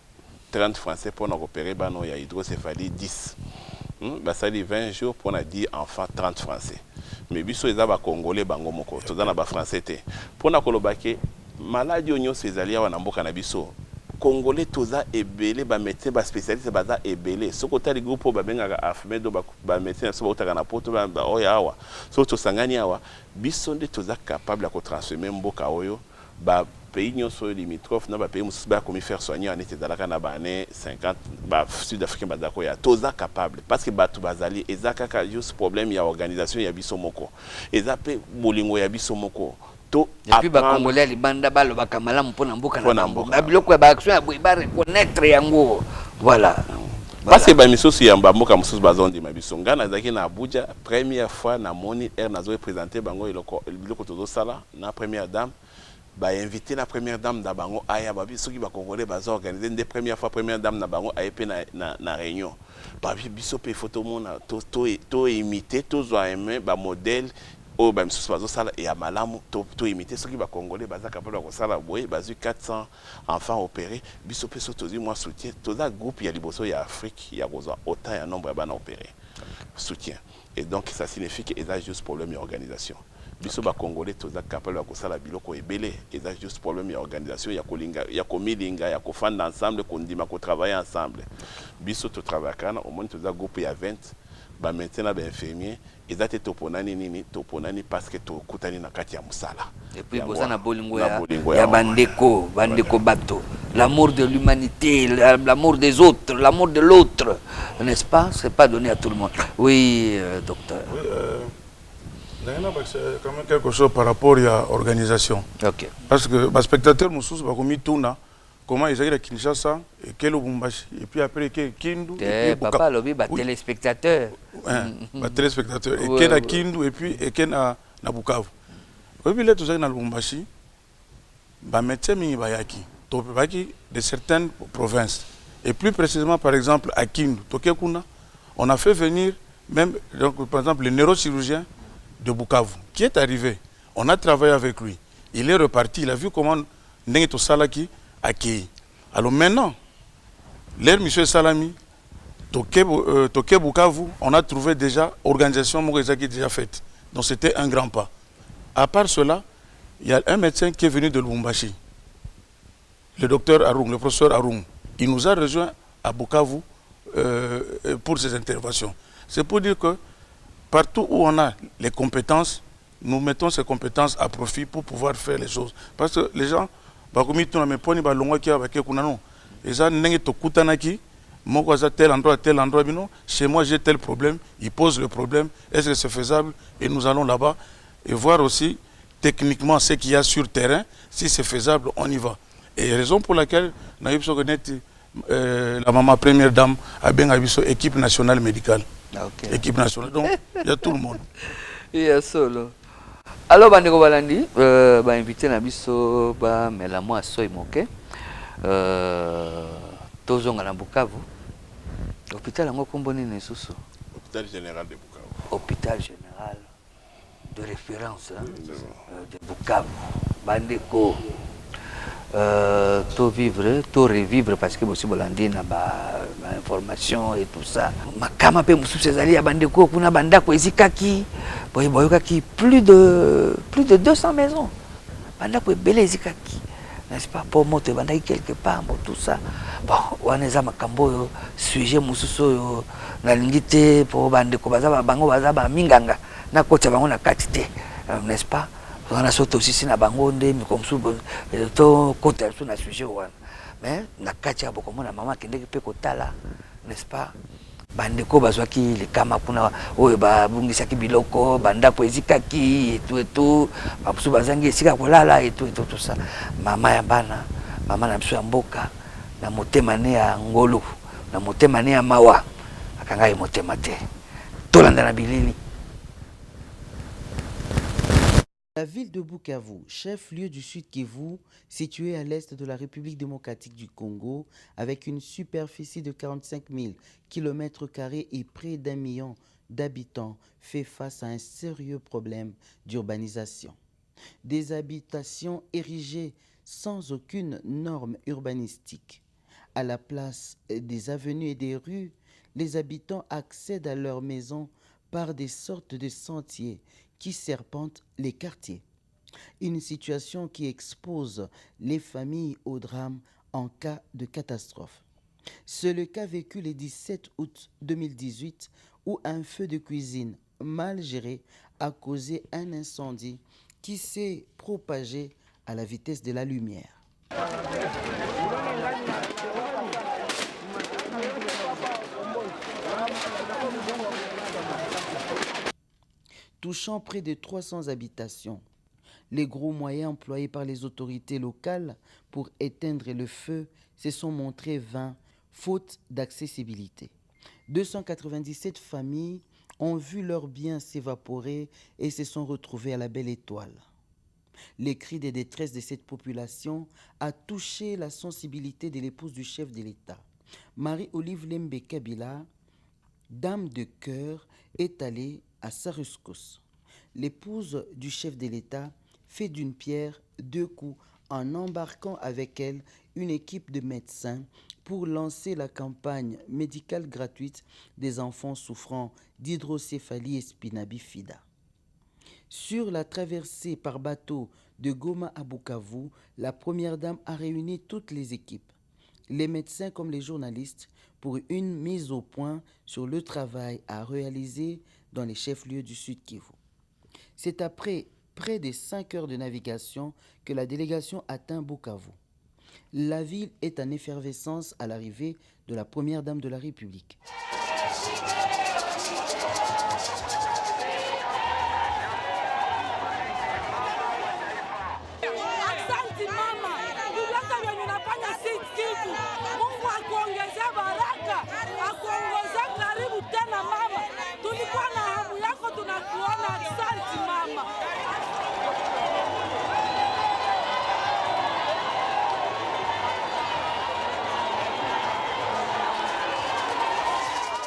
30 français pour opérer bano ya hydrocéphalie 10. Basali 20 jours pour na 10 enfants 30 français. Mais biso eza ba congolais bango moko toza na ba français te. Pour na kolobake maladie onyo ezali ya na mboka na biso. Congolais toza ebele ba médecin ba spécialiste baza ebele soko tali groupe ba benga afmedo ba médecin so ba na poto ba oya awa so to sangani awa biso nde toza capable ya ko transformer mboka oyo ba pays nyonso limitrophe na ba pays mususu ba komi faire soigner en était dalaka na ba année 50 ba sud-africain bazako ya toza capable parce que batu bazali ezaka ka juste problème ya organisation ya biso moko ezape bolingo ya biso moko. Et puis ba congolais libanda balo bakamala mpona mboka na mboka biloko ba action ya ba reconnaître yango voilà parce que ba misosi ya mboka mususu bazondi mabiso ngana zaki na Abuja première fois na moni air nazo représenter bango biloko tozo sala na première dame ba invité la première dame da bango aya ba biso ki ba congolais bazo organiser des première fois première dame na bango ayepe na réunion ba biso pe photo mona to imiter to zo aimer ba modèle o ba misusu bazo sala ya malamu to imiter ceux qui ba congolais baza capable ko sala boye bazu 400 enfants opérés biso pe so tozi moi soutien toza groupe ya liboso ya Afrique ya koza autant ya nombre ya bana opérés soutien et donc ça signifie que il a juste problème d'organisation biso ba congolais toza capable ko sala biloko ebele il a juste problème d'organisation ya kolinga ya komilinga ya ko fanda ensemble ko ndima ko travailler ensemble biso to travailler kana au moins toza groupe ya 20 ba maintenant ba infirmier ezate toponani nini toponani parce que to kutani na kati ya musala et puis boza na bolingo ya bandeko bato l'amour de l'humanité l'amour des autres l'amour de l'autre n'est-ce pas c'est pas donné à tout le monde oui docteur c'est quand même quelque chose par rapport à l'organisation parce que les spectateurs mususu bakomi tuna comment ils arrivent à Kinshasa et quel Lubumbashi et puis après Kindu et papa lobi ba téléspectateurs ba téléspectateurs et quel à Kindu et puis et quel à Bukavu et puis là tous na Lubumbashi ba médecin mi bayaki to baki de certaines provinces et plus précisément par exemple à Kindu Tokekuna on a fait venir même donc par exemple le neurochirurgien de Bukavu qui est arrivé on a travaillé avec lui il est reparti il a vu comment Nengeto Salaki accueilli. Alors maintenant, l'air monsieur Salami, Toké Bukavu, on a trouvé déjà organisation Morizaki déjà faite. Donc c'était un grand pas. À part cela, il y a un médecin qui est venu de Lubumbashi, le docteur Aroum, le professeur Aroum. Il nous a rejoint à Bukavu pour ses interventions. C'est pour dire que partout où on a les compétences, nous mettons ces compétences à profit pour pouvoir faire les choses. Parce que les gens bakomi tuna meponi balongwa ki abake kuna non eza ndenge to kutanaki moko za tel endroit bino chez moi j'ai tel problème il pose le problème est-ce que c'est faisable et nous allons là-bas et voir aussi techniquement ce qu'il y a sur terrain si c'est faisable on y va et raison pour laquelle naïb so connaître la maman première dame a bien abiso équipe nationale médicale équipe nationale donc il y a tout le monde il y a solo. Alors, bandeko balandi, ba invité na biso ba melamo asoy moke. Tozonga na Bukavu. Hôpital yango komboni na susu. Hôpital général de Bukavu. Hôpital général de référence de Bukavu. Bandeko to vivre, to revivre parce que aussi bolandi na ba information et tout ça. Makama pe mususu ezali ya bandeko kuna bandako ezikaki. Boyokaki plus de 200 maisons. Bandako ebele ezikaki. N'est-ce pas pour monter bandaki quelque part tout ça. Bon, waneza makambo yo sujet mususu yo na lingite pour bandeko bazaba bango bazaba minganga na kota bango na katite. N'est-ce pas? On a sauté aussi na bango nde comme ça to kota sur na sujet wana. Mais na katia boko na maman kende pe kotala, n'est-ce pas? Bandeko bazwaki le kama kuna oyo ba bungisaki biloko bandako ezikaki et tout babusu bazangi esika kolala et tout ça mama ya bana mama na biso ya mboka na motema ne ya ngolu na motema ne ya mawa akanga ye motema te tolanda na bilili La ville de Bukavu, chef-lieu du Sud Kivu, située à l'est de la République démocratique du Congo, avec une superficie de 45 000 km² et près d'1 million d'habitants, fait face à un sérieux problème d'urbanisation. Des habitations érigées sans aucune norme urbanistique. À la place des avenues et des rues, les habitants accèdent à leurs maisons par des sortes de sentiers qui serpentent les quartiers. Une situation qui expose les familles au drame en cas de catastrophe. C'est le cas vécu le 17 août 2018 où un feu de cuisine mal géré a causé un incendie qui s'est propagé à la vitesse de la lumière. Touchant près de 300 habitations. Les gros moyens employés par les autorités locales pour éteindre le feu se sont montrés vains, faute d'accessibilité. 297 familles ont vu leurs biens s'évaporer et se sont retrouvées à la belle étoile. Les cris de détresse de cette population a touché la sensibilité de l'épouse du chef de l'État. Marie-Olive Lembe Kabila, dame de cœur, est allée à Saruskos. L'épouse du chef de l'État fait d'une pierre deux coups en embarquant avec elle une équipe de médecins pour lancer la campagne médicale gratuite des enfants souffrant d'hydrocéphalie et spina bifida. Sur la traversée par bateau de Goma à Bukavu, la première dame a réuni toutes les équipes, les médecins comme les journalistes, pour une mise au point sur le travail à réaliser dans les chefs-lieux du Sud Kivu. C'est après près de 5 heures de navigation que la délégation atteint Bukavu. La ville est en effervescence à l'arrivée de la première dame de la République.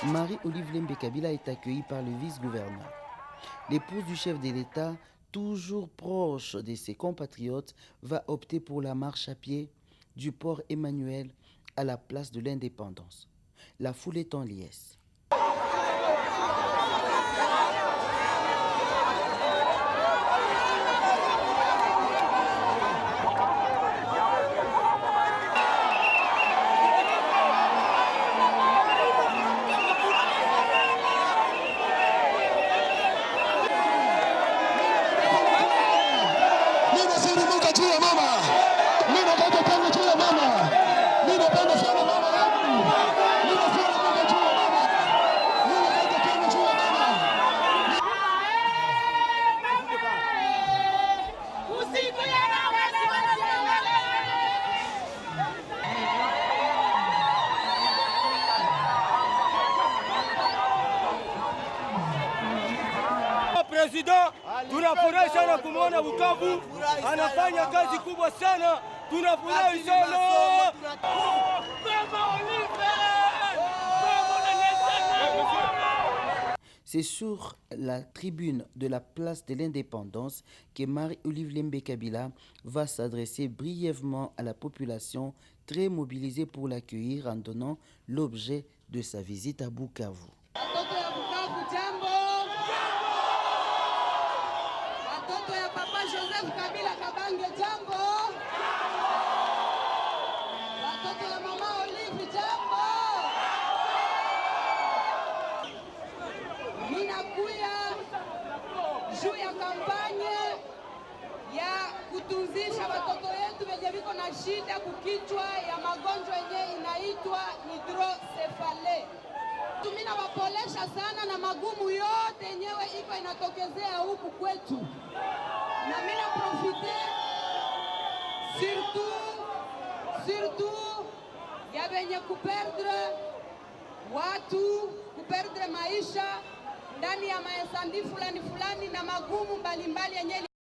Marie-Olive Lembe Kabila est accueillie par le vice-gouverneur. L'épouse du chef de l'État, toujours proche de ses compatriotes, va opter pour la marche à pied du port Emmanuel à la place de l'Indépendance. La foule est en liesse. President, tunafurahi sana kumwona Bukavu anafanya kazi kubwa sana, tunafurahi sana. C'est sur la tribune de la place de l'Indépendance que Marie-Olive Lembe Kabila va s'adresser brièvement à la population très mobilisée pour l'accueillir en donnant l'objet de sa visite à Bukavu. Juu ya kampanye ya kutunzisha watoto wetu wenye viko na shida kukichwa ya magonjwa yenye inaitwa hidrosefale. Tumina wapolesha sana na magumu yote yenyewe iko inatokezea huku kwetu. Na mina profite surtout ya wenye kuperdre watu, kuperdre maisha ndani ya maencendie fulani na magumu mbalimbali yenye